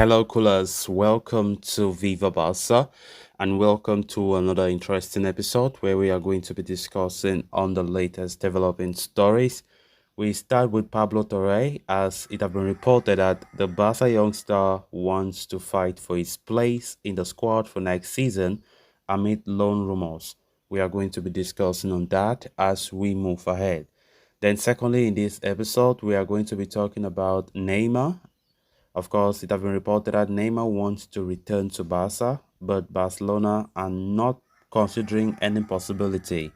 Hello, coolers. Welcome to Viva Barca and welcome to another interesting episode where we are going to be discussing on the latest developing stories. We start with Pablo Torre as it has been reported that the Barca youngster wants to fight for his place in the squad for next season amid loan rumors. We are going to be discussing on that as we move ahead. Then secondly, in this episode, we are going to be talking about Neymar. Of course, it has been reported that Neymar wants to return to Barca, but Barcelona are not considering any possibility.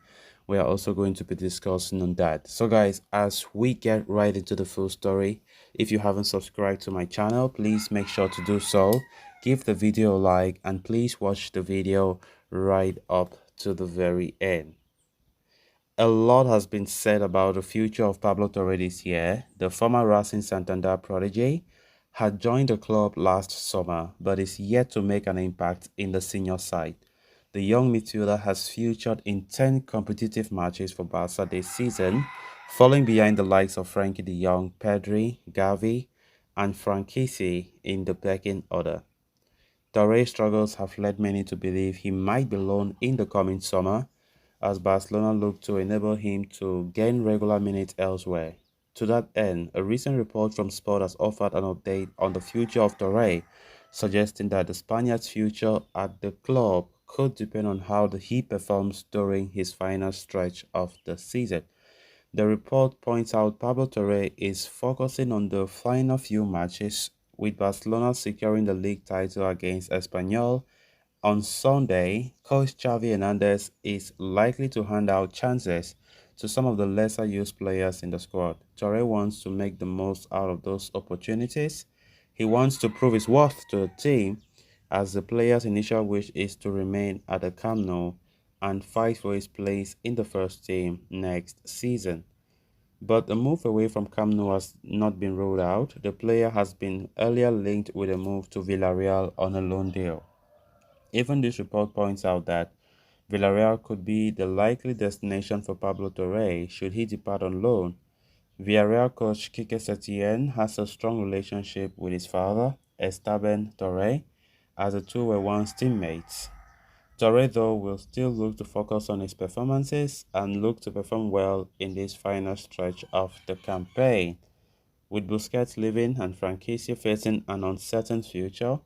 We are also going to be discussing on that. So guys, as we get right into the full story, if you haven't subscribed to my channel, please make sure to do so. Give the video a like and please watch the video right up to the very end. A lot has been said about the future of Pablo Torre this year. The former Racing Santander prodigy had joined the club last summer but is yet to make an impact in the senior side. The young midfielder has featured in 10 competitive matches for Barca this season, falling behind the likes of Frankie de Jong, Pedri, Gavi, and Franquisi in the pecking order. Torre's struggles have led many to believe he might be loaned in the coming summer as Barcelona look to enable him to gain regular minutes elsewhere. To that end, a recent report from Sport has offered an update on the future of Torre, suggesting that the Spaniard's future at the club could depend on how he performs during his final stretch of the season. The report points out Pablo Torre is focusing on the final few matches, with Barcelona securing the league title against Espanyol on Sunday. Coach Xavi Hernandez is likely to hand out chances to some of the lesser used players in the squad. Torre wants to make the most out of those opportunities. He wants to prove his worth to the team, as the player's initial wish is to remain at the Camp Nou and fight for his place in the first team next season. But a move away from Camp Nou has not been ruled out. The player has been earlier linked with a move to Villarreal on a loan deal. Even this report points out that Villarreal could be the likely destination for Pablo Torre should he depart on loan. Villarreal coach Quique Setien has a strong relationship with his father, Esteban Torre, as the two were once teammates. Torre, though, will still look to focus on his performances and look to perform well in this final stretch of the campaign. With Busquets leaving and Franquisi facing an uncertain future,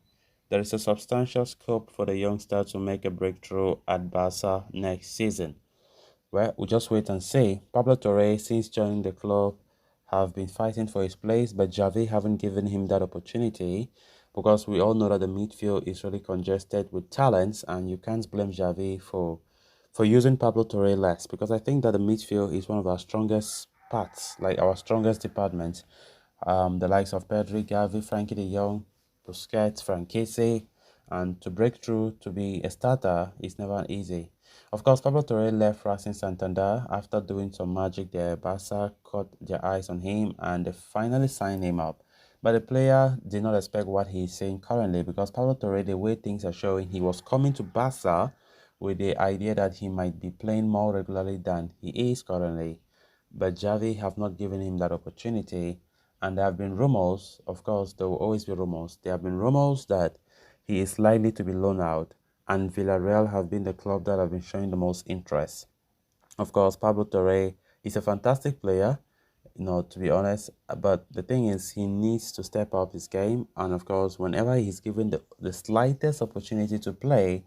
there is a substantial scope for the youngster to make a breakthrough at Barca next season. Well, we'll just wait and see. Pablo Torre, since joining the club, have been fighting for his place, but Xavi haven't given him that opportunity because we all know that the midfield is really congested with talents, and you can't blame Xavi for using Pablo Torre less, because I think that the midfield is one of our strongest parts, like our strongest department. The likes of Pedri, Gavi, Frankie de Jong, Busquets, Franquise, and to break through to be a starter is never easy. Of course, Pablo Torre left Racing Santander after doing some magic there. Barca caught their eyes on him and they finally signed him up. But the player did not expect what he is saying currently, because Pablo Torre, the way things are showing, he was coming to Barca with the idea that he might be playing more regularly than he is currently. But Xavi have not given him that opportunity, and there have been rumors. Of course, there will always be rumors. There have been rumors that he is likely to be loaned out, and Villarreal have been the club that have been showing the most interest. Of course, Pablo Torre is a fantastic player, to be honest, but the thing is, he needs to step up his game, and of course, whenever he's given the slightest opportunity to play,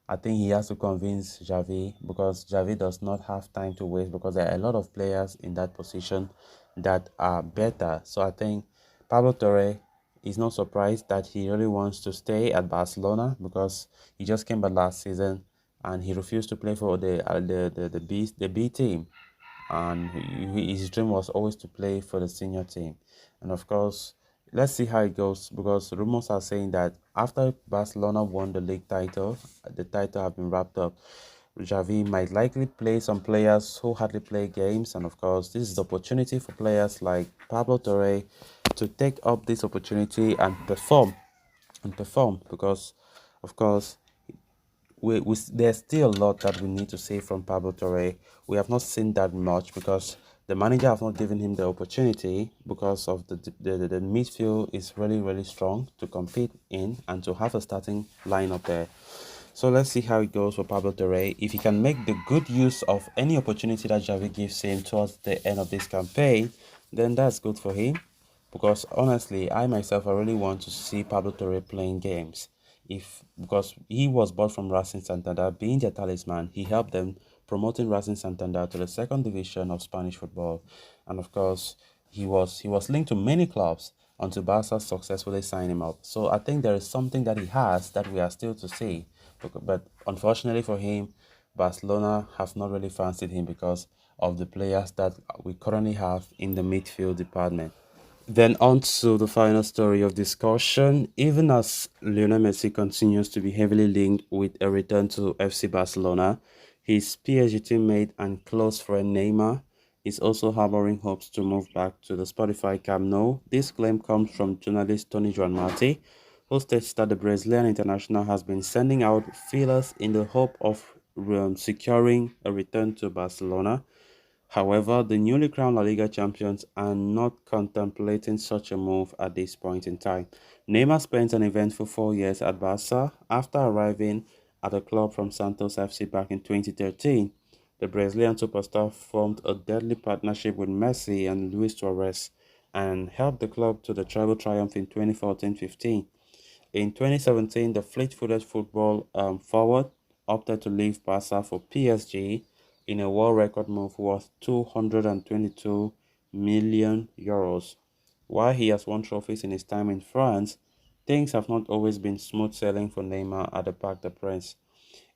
I think he has to convince Xavi, because Xavi does not have time to waste, because there are a lot of players in that position that are better. So I think Pablo Torre is not surprised that he really wants to stay at Barcelona, because he just came back last season and he refused to play for the B team, and his dream was always to play for the senior team. And of course, let's see how it goes, because rumors are saying that after Barcelona won the league title, the title have been wrapped up, Xavi might likely play some players who hardly play games. And of course, this is the opportunity for players like Pablo Torre to take up this opportunity and perform, because of course there's still a lot that we need to see from Pablo Torre. We have not seen that much, because The manager have not given him the opportunity because of the midfield is really strong to compete in and to have a starting lineup there. So let's see how it goes for Pablo Torre. If he can make the good use of any opportunity that Javi gives him towards the end of this campaign, then that's good for him. Because honestly, I myself I really want to see Pablo Torre playing games. If because he was bought from Racing Santander, being their talisman, he helped them promoting Racing Santander to the second division of Spanish football, and of course, he was linked to many clubs until Barca successfully signed him up. So I think there is something that he has that we are still to see. But unfortunately for him, Barcelona have not really fancied him because of the players that we currently have in the midfield department. Then on to the final story of discussion. Even as Lionel Messi continues to be heavily linked with a return to FC Barcelona, his PSG teammate and close friend Neymar is also harboring hopes to move back to the Spotify Camp Nou. This claim comes from journalist Tony Juan Marti, who states that the Brazilian international has been sending out feelers in the hope of securing a return to Barcelona. However, the newly crowned La Liga champions are not contemplating such a move at this point in time. Neymar spent an eventful 4 years at Barca after arriving at the club from Santos FC back in 2013. The Brazilian superstar formed a deadly partnership with Messi and Luis Torres and helped the club to the treble triumph in 2014-15. In 2017, the fleet-footed football forward opted to leave Barca for PSG in a world record move worth 222 million euros. While he has won trophies in his time in France, things have not always been smooth sailing for Neymar at the Parc des Princes.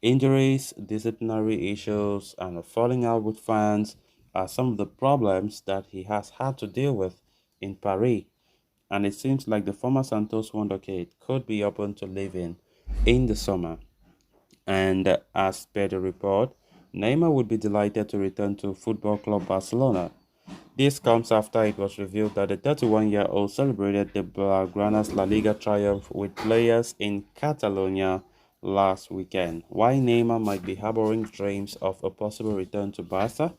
Injuries, disciplinary issues, and a falling out with fans are some of the problems that he has had to deal with in Paris, and it seems like the former Santos wonderkid could be open to leaving in the summer. And as per the report, Neymar would be delighted to return to Football Club Barcelona. This comes after it was revealed that the 31-year-old celebrated the Blaugrana's La Liga triumph with players in Catalonia last weekend. Why Neymar might be harboring dreams of a possible return to Barca,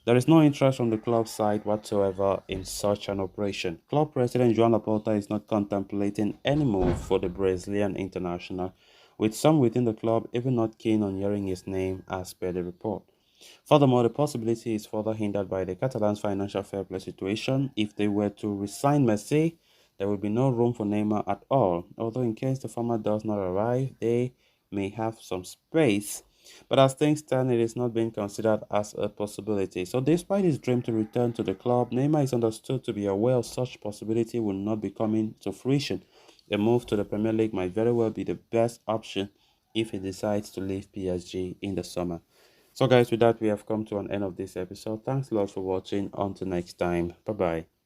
there is no interest from the club side whatsoever in such an operation. Club president Joan Laporta is not contemplating any move for the Brazilian international, with some within the club even not keen on hearing his name as per the report. Furthermore, the possibility is further hindered by the Catalans' financial fair play situation. If they were to resign Messi, there would be no room for Neymar at all. Although, in case the former does not arrive, they may have some space. But as things stand, it is not being considered as a possibility. So, despite his dream to return to the club, Neymar is understood to be aware of such possibility will not be coming to fruition. A move to the Premier League might very well be the best option if he decides to leave PSG in the summer. So guys, with that, we have come to an end of this episode. Thanks a lot for watching. Until next time. Bye bye.